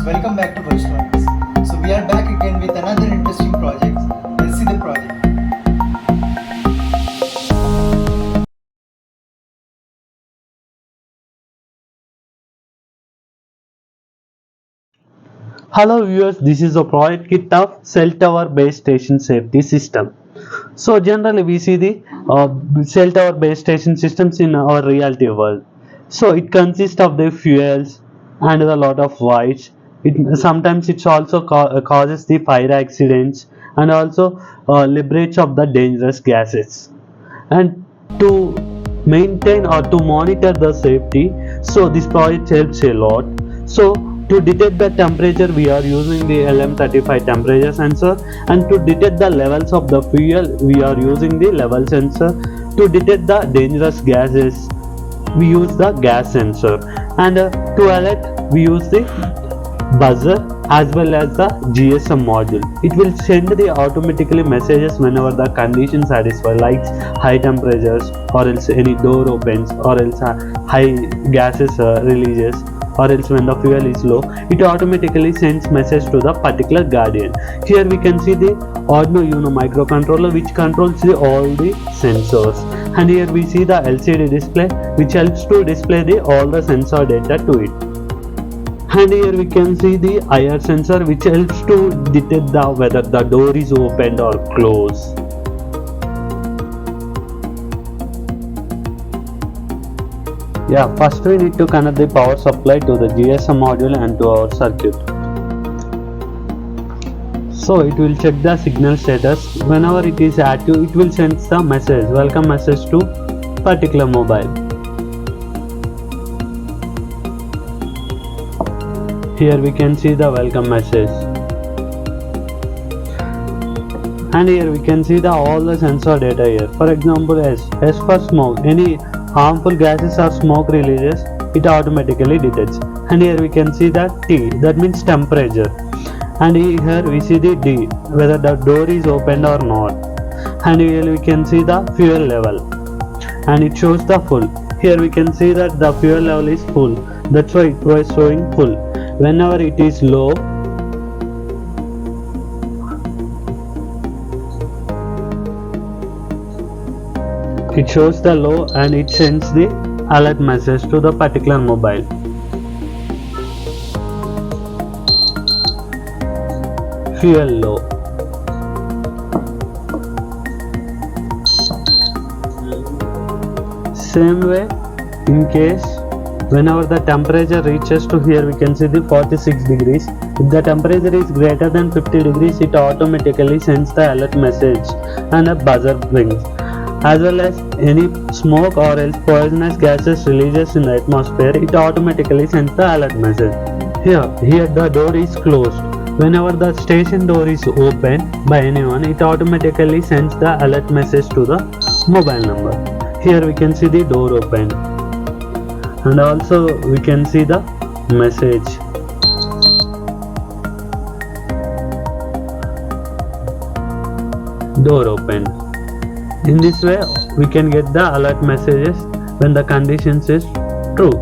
welcome back to First Stories. So we are back again with another interesting project. Let's see the project. Hello viewers, this is a project kit of cell tower base station safety system. So generally we see the cell tower base station systems in our reality world. So it consists of the fuels and a lot of wires. Sometimes it also causes the fire accidents and also liberates of the dangerous gases. And to maintain or to monitor the safety, so this project helps a lot. So to detect the temperature we are using the LM35 temperature sensor, and to detect the levels of the fuel we are using the level sensor. To detect the dangerous gases we use the gas sensor, and to alert we use the buzzer as well as the GSM module. It will send the automatically messages whenever the conditions satisfy, like high temperatures, or else any door opens, or else high gases releases, or else when the fuel is low. It automatically sends message to the particular guardian. Here we can see the Arduino Uno microcontroller which controls all the sensors, and here we see the LCD display which helps to display all the sensor data to it. And here we can see the IR sensor which helps to detect whether the door is opened or closed. Yeah, first we need to connect the power supply to the GSM module and to our circuit. So it will check the signal status. Whenever it is active, it will send the message, welcome message to particular mobile. Here we can see the welcome message, and here we can see all the sensor data here. For example, S for smoke, any harmful gases or smoke releases it automatically detects. And here we can see that T, that means temperature, and here we see the D, whether the door is opened or not. And here we can see the fuel level, and it shows the full. Here we can see that the fuel level is full, that's why it was showing full. Whenever it is low, it shows the low and it sends the alert message to the particular mobile. Fuel low. Same way, in case whenever the temperature reaches to, here we can see the 46 degrees. If the temperature is greater than 50 degrees, it automatically sends the alert message and a buzzer rings. As well as any smoke or else poisonous gases releases in the atmosphere, it automatically sends the alert message. Here the door is closed. Whenever the station door is opened by anyone, it automatically sends the alert message to the mobile number. Here we can see the door opened, and also we can see the message. Door opened. In this way we can get the alert messages when the conditions is true.